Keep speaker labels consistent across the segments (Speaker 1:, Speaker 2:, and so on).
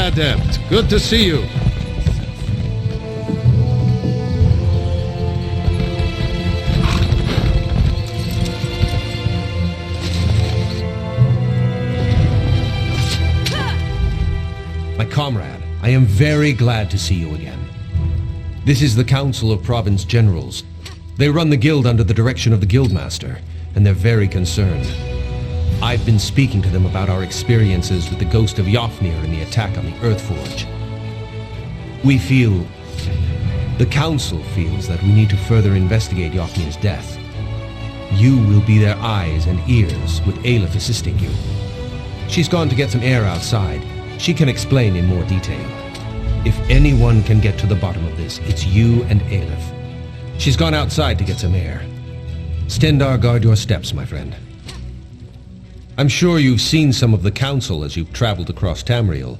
Speaker 1: Adept. Good to see you.
Speaker 2: My comrade, I am very glad to see you again. This is the Council of Province Generals. They run the guild under the direction of the Guildmaster, and they're very concerned. I've been speaking to them about our experiences with the ghost of Yofnir and the attack on the Earthforge. The Council feels that we need to further investigate Yofnir's death. You will be their eyes and ears, with Aleph assisting you. She's gone to get some air outside. She can explain in more detail. If anyone can get to the bottom of this, it's you and Aleph. She's gone outside to get some air. Stendarr, guard your steps, my friend. I'm sure you've seen some of the Council as you've traveled across Tamriel.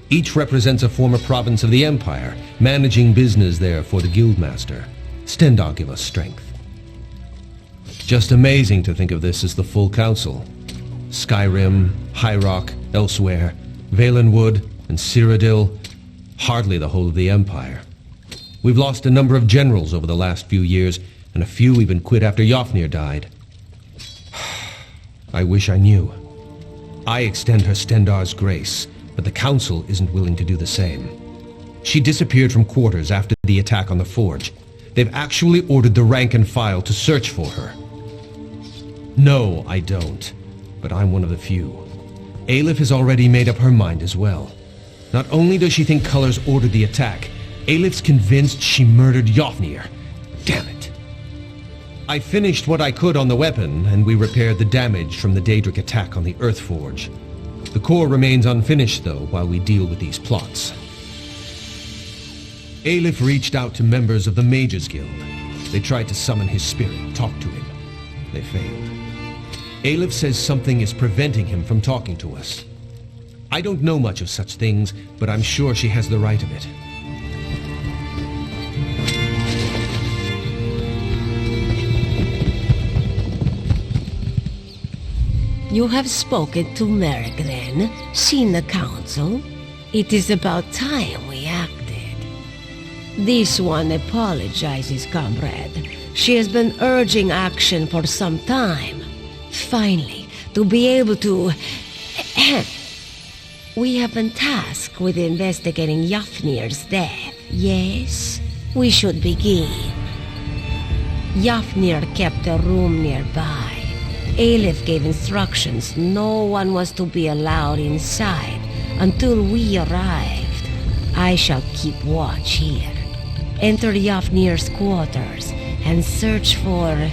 Speaker 2: Each represents a former province of the Empire, managing business there for the Guildmaster. Stendarr give us strength. Just amazing to think of this as the full Council. Skyrim, High Rock, Elsewhere, Valenwood, and Cyrodiil. Hardly the whole of the Empire. We've lost a number of generals over the last few years, and a few even quit after Yofnir died. I wish I knew. I extend her Stendarr's grace, but the Council isn't willing to do the same. She disappeared from quarters after the attack on the Forge. They've actually ordered the rank and file to search for her. No, I don't. But I'm one of the few. Aleph has already made up her mind as well. Not only does she think Colors ordered the attack, Aleph's convinced she murdered Yofnir. Damn it. I finished what I could on the weapon, and we repaired the damage from the Daedric attack on the Earthforge. The core remains unfinished, though, while we deal with these plots. Aleph reached out to members of the Mages Guild. They tried to summon his spirit, talk to him. They failed. Aleph says something is preventing him from talking to us. I don't know much of such things, but I'm sure she has the right of it.
Speaker 3: You have spoken to Merrick, then? Seen the Council? It is about time we acted. This one apologizes, comrade. She has been urging action for some time. Finally, to be able to... We have been tasked with investigating Yofnir's death, yes? We should begin. Yofnir kept a room nearby. Aleph gave instructions no one was to be allowed inside until we arrived. I shall keep watch here. Enter Yofnir's quarters and search for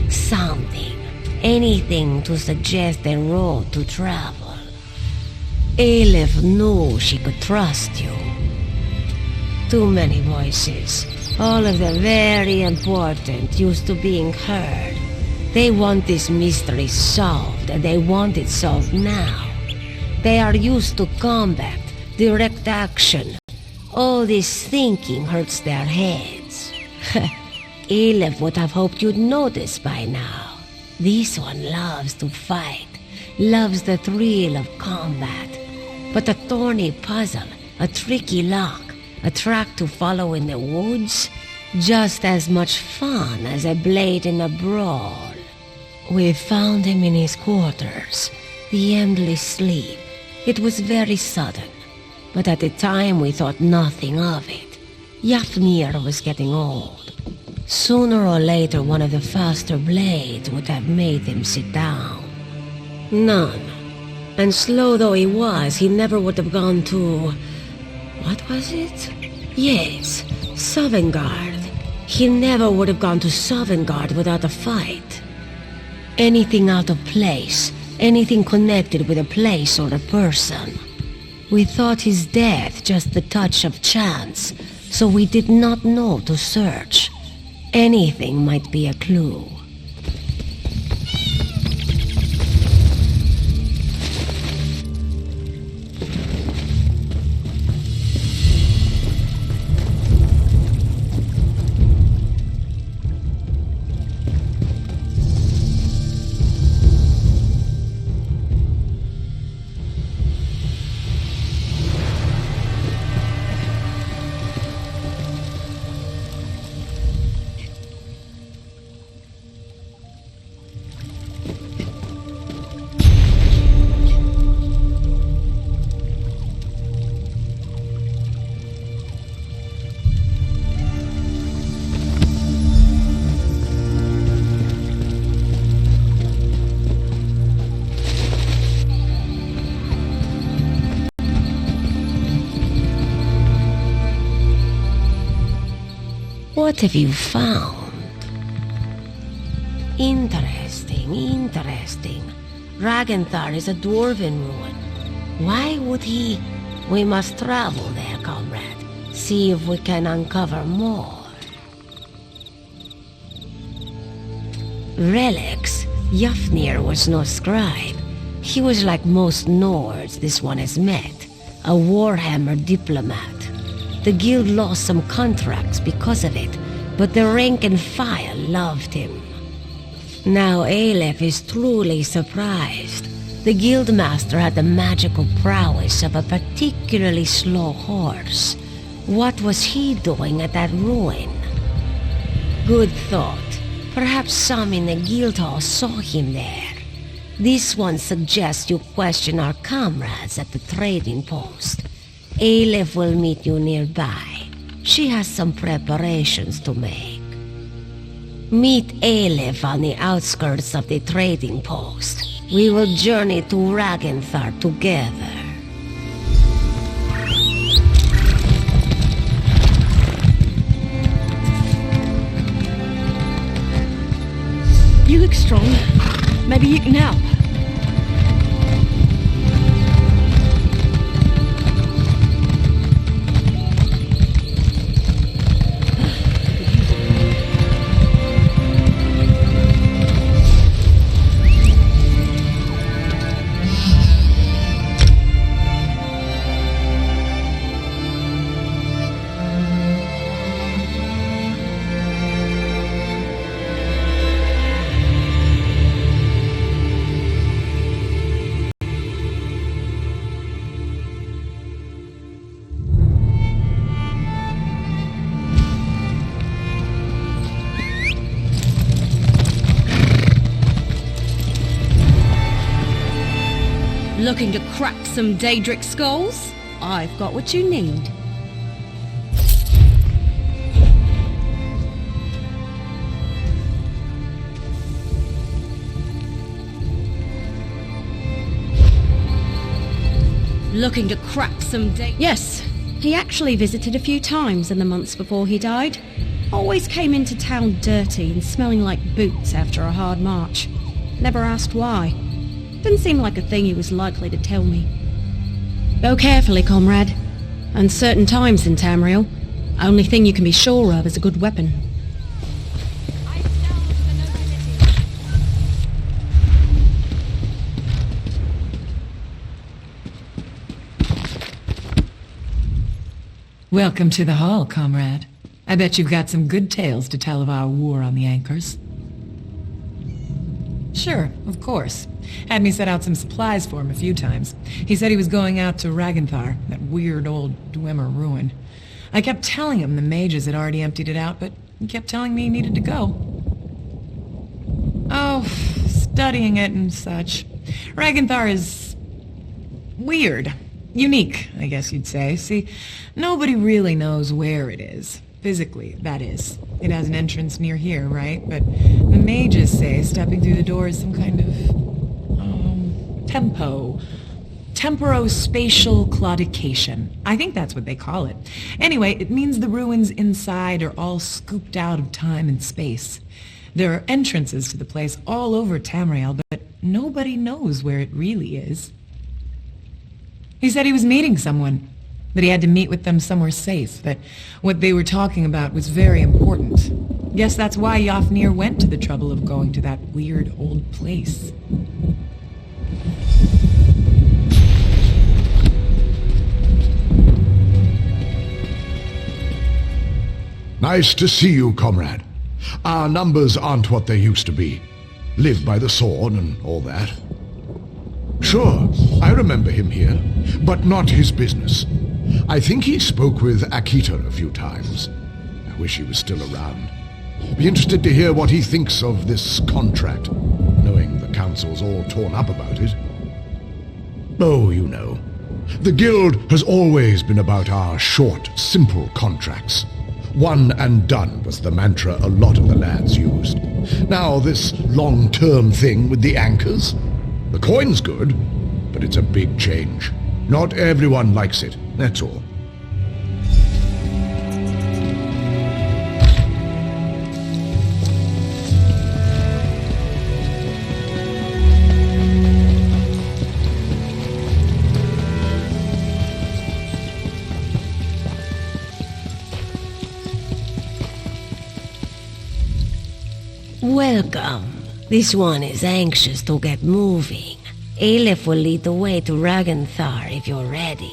Speaker 3: something. Anything to suggest a road to travel. Aleph knew she could trust you. Too many voices, all of them very important, used to being heard. They want this mystery solved, and they want it solved now. They are used to combat, direct action. All this thinking hurts their heads. Aleph would have hoped you'd notice by now. This one loves to fight, loves the thrill of combat. But a thorny puzzle, a tricky lock, a track to follow in the woods, just as much fun as a blade in a brawl. We found him in his quarters, the endless sleep. It was very sudden, but at the time we thought nothing of it. Yofnir was getting old. Sooner or later one of the faster blades would have made him sit down. None. And slow though he was, he never would have gone to... What was it? Yes, Sovngarde. He never would have gone to Sovngarde without a fight. Anything out of place, anything connected with a place or a person. We thought his death just the touch of chance, so we did not know to search. Anything might be a clue. What have you found? Interesting. Ragenthar is a dwarven ruin. Why would he? We must travel there, comrade. See if we can uncover more. Relics. Jafnir was no scribe. He was like most Nords this one has met. A Warhammer diplomat. The guild lost some contracts because of it, but the rank and file loved him. Now Aleph is truly surprised. The guildmaster had the magical prowess of a particularly slow horse. What was he doing at that ruin? Good thought. Perhaps some in the guild hall saw him there. This one suggests you question our comrades at the trading post. Aleph will meet you nearby. She has some preparations to make. Meet Aleph on the outskirts of the trading post. We will journey to Ragenthar together.
Speaker 4: You look strong. Maybe you can help. Looking to crack some Daedric skulls? I've got what you need. Looking to crack some Yes, he actually visited a few times in the months before he died. Always came into town dirty and smelling like boots after a hard march. Never asked why. Didn't seem like a thing he was likely to tell me. Go carefully, comrade. Uncertain times in Tamriel. Only thing you can be sure of is a good weapon.
Speaker 5: Welcome to the hall, comrade. I bet you've got some good tales to tell of our war on the Anchors. Sure, of course. Had me set out some supplies for him a few times. He said he was going out to Ragenthar, that weird old Dwemer ruin. I kept telling him the mages had already emptied it out, but he kept telling me he needed to go. Oh, studying it and such. Ragenthar is weird. Unique, I guess you'd say. See, nobody really knows where it is. Physically, that is. It has an entrance near here, right? But the mages say stepping through the door is some kind of temporospatial claudication. I think that's what they call it. Anyway, it means the ruins inside are all scooped out of time and space. There are entrances to the place all over Tamriel, but nobody knows where it really is. He said he was meeting someone, that he had to meet with them somewhere safe, that what they were talking about was very important. Guess that's why Jafnir went to the trouble of going to that weird old place.
Speaker 6: Nice to see you, comrade. Our numbers aren't what they used to be. Live by the sword and all that. Sure, I remember him here, but not his business. I think he spoke with Akita a few times. I wish he was still around. Be interested to hear what he thinks of this contract, knowing the council's all torn up about it. Oh, you know. The guild has always been about our short, simple contracts. One and done was the mantra a lot of the lads used. Now this long-term thing with the anchors? The coin's good, but it's a big change. Not everyone likes it, that's all.
Speaker 3: Welcome. This one is anxious to get moving. Aleph will lead the way to Ragenthar if you're ready.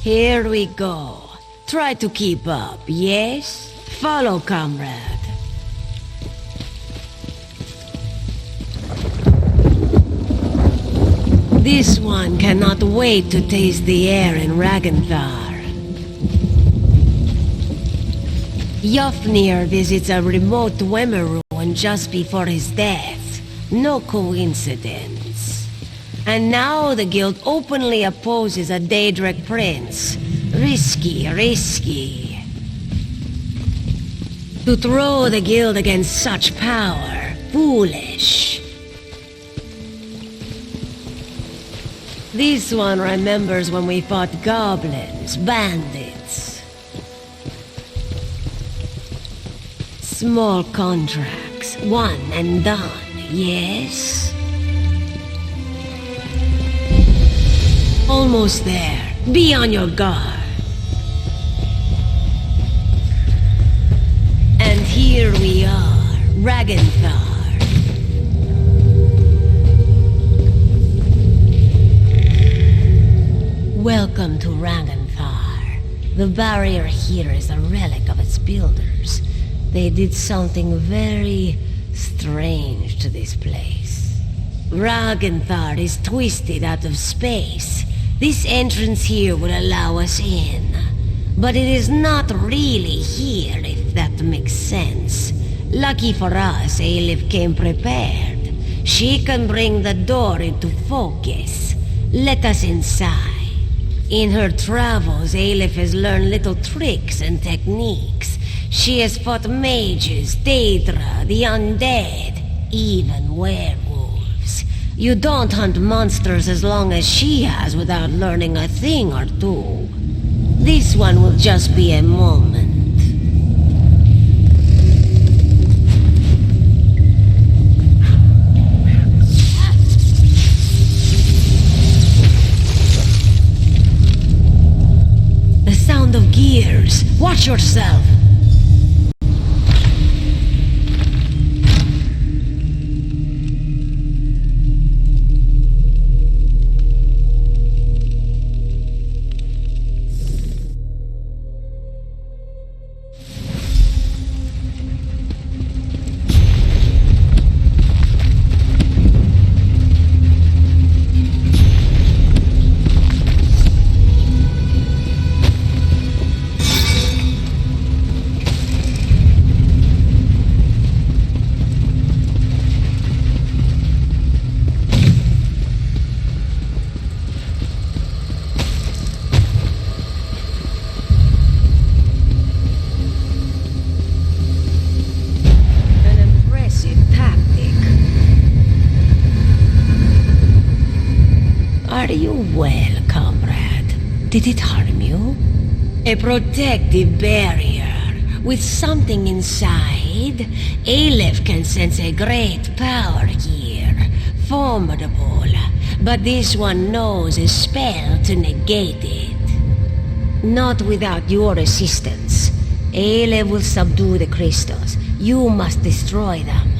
Speaker 3: Here we go. Try to keep up, yes? Follow, comrade. This one cannot wait to taste the air in Ragenthar. Yofnir visits a remote Dwemer ruin just before his death. No coincidence. And now the guild openly opposes a Daedric prince. Risky. To throw the guild against such power, foolish. This one remembers when we fought goblins, bandits. Small contracts, one and done, yes? Almost there. Be on your guard. And here we are, Ragenthar. Welcome to Ragenthar. The barrier here is a relic of its builders. They did something very strange to this place. Ragenthar is twisted out of space. This entrance here will allow us in. But it is not really here, if that makes sense. Lucky for us, Aleph came prepared. She can bring the door into focus. Let us inside. In her travels, Aleph has learned little tricks and techniques. She has fought mages, Daedra, the undead, even werewolves. You don't hunt monsters as long as she has without learning a thing or two. This one will just be a moment. The sound of gears. Watch yourself. Are you well, comrade? Did it harm you? A protective barrier. With something inside, Aleph can sense a great power here. Formidable. But this one knows a spell to negate it. Not without your assistance. Aleph will subdue the crystals. You must destroy them.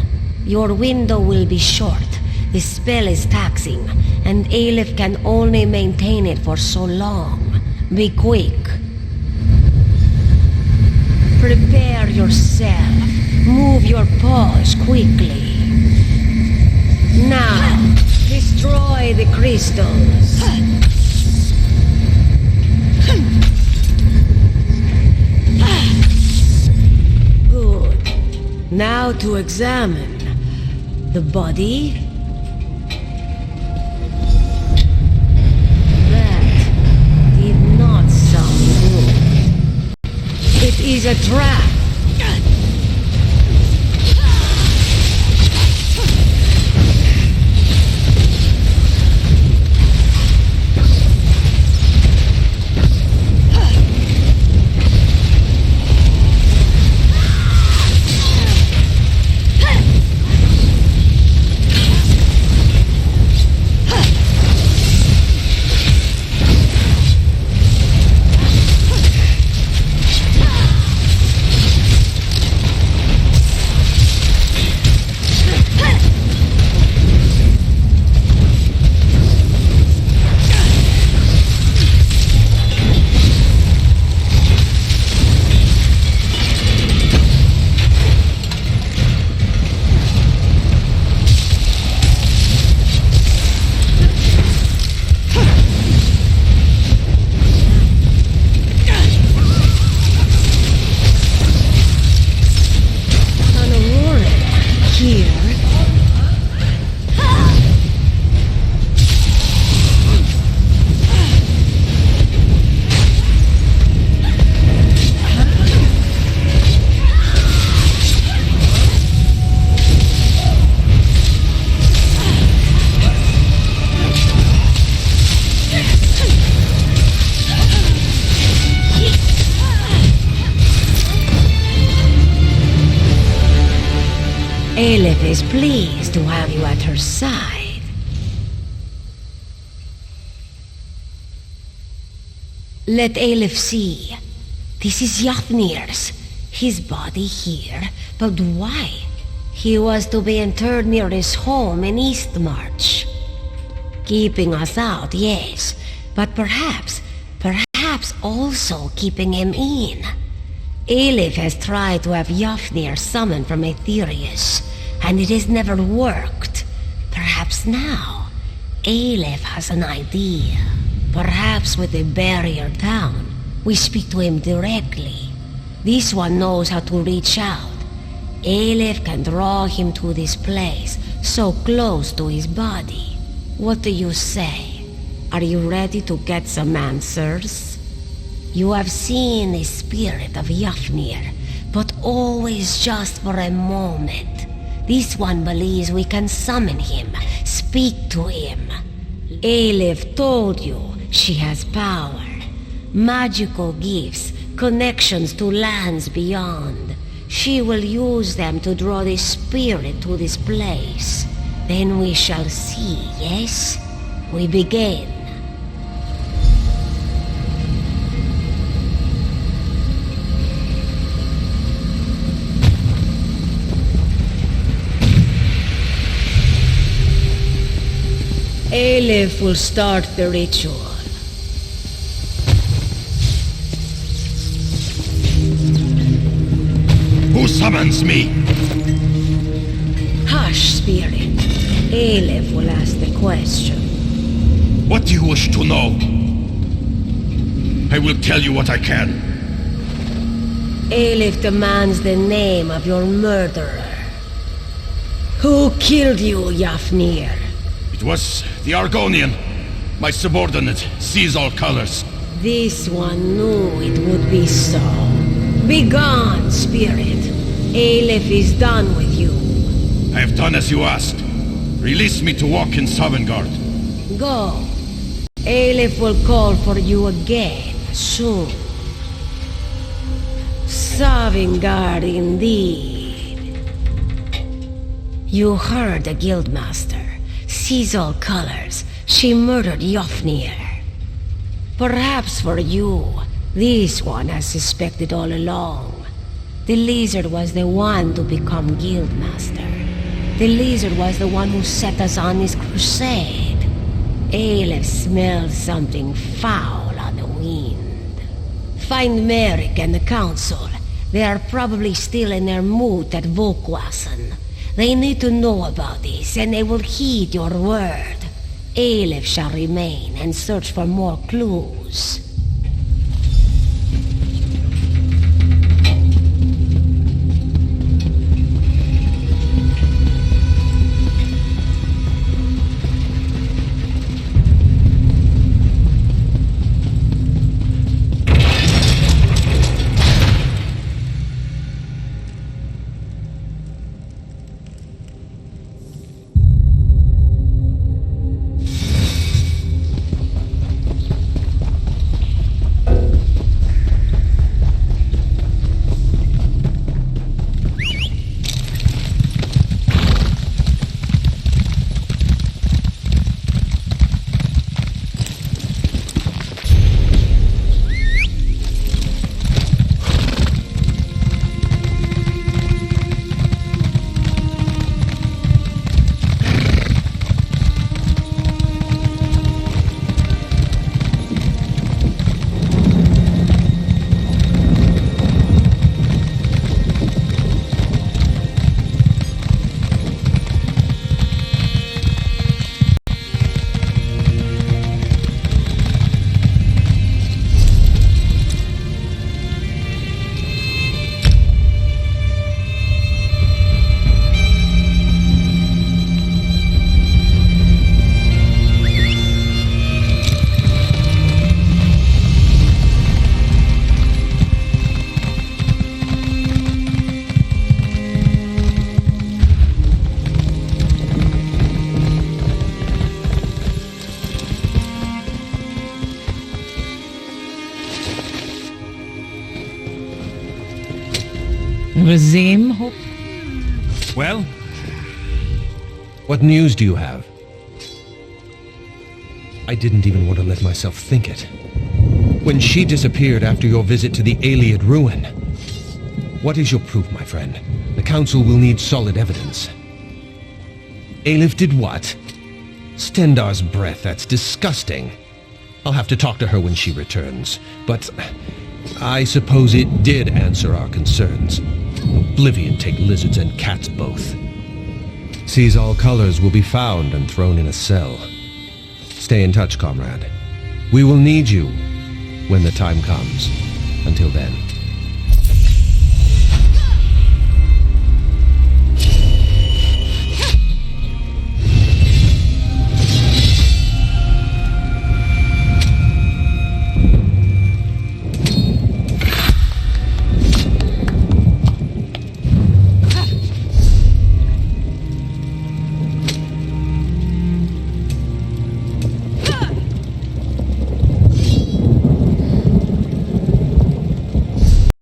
Speaker 3: Your window will be short. The spell is taxing, and Aleph can only maintain it for so long. Be quick. Prepare yourself. Move your paws quickly. Now, destroy the crystals. Good. Now to examine the body. It is a trap! Aelif is pleased to have you at her side. Let Aelif see. This is Yafnir's. His body here, but why? He was to be interred near his home in Eastmarch. Keeping us out, yes, but perhaps also keeping him in. Aelif has tried to have Yafnir summoned from Aetherius, and it has never worked. Perhaps now, Aelif has an idea. Perhaps with the barrier down, we speak to him directly. This one knows how to reach out. Aelif can draw him to this place, so close to his body. What do you say? Are you ready to get some answers? You have seen the spirit of Yafnir, but always just for a moment. This one believes we can summon him, speak to him. Aelif told you she has power, magical gifts, connections to lands beyond. She will use them to draw the spirit to this place. Then we shall see, yes? We begin. Aelif will start the ritual.
Speaker 7: Who summons me?
Speaker 3: Hush, spirit. Aelif will ask the question.
Speaker 7: What do you wish to know? I will tell you what I can.
Speaker 3: Aelif demands the name of your murderer. Who killed you, Yafnir?
Speaker 7: It was the Argonian. My subordinate sees all colors.
Speaker 3: This one knew it would be so. Begone, spirit. Aelif is done with you.
Speaker 7: I have done as you asked. Release me to walk in Sovngarde.
Speaker 3: Go. Aelif will call for you again, soon. Sovngarde indeed. You heard the Guildmaster. Sees all colors. She murdered Yafnir. Perhaps for you, this one has suspected all along. The lizard was the one to become Guildmaster. The lizard was the one who set us on this crusade. Aelif smelled something foul on the wind. Find Merrick and the Council. They are probably still in their moot at Volkwassen. They need to know about this, and they will heed your word. Aelif shall remain and search for more clues.
Speaker 5: Razim, hope?
Speaker 7: Well,
Speaker 2: What news do you have? I didn't even want to let myself think it. When she disappeared after your visit to the Iliad ruin. What is your proof, my friend? The Council will need solid evidence. Aelif did what? Stendar's breath, that's disgusting. I'll have to talk to her when she returns. But I suppose it did answer our concerns. Oblivion take lizards and cats both. Sees all colors will be found and thrown in a cell. Stay in touch, comrade. We will need you when the time comes. Until then.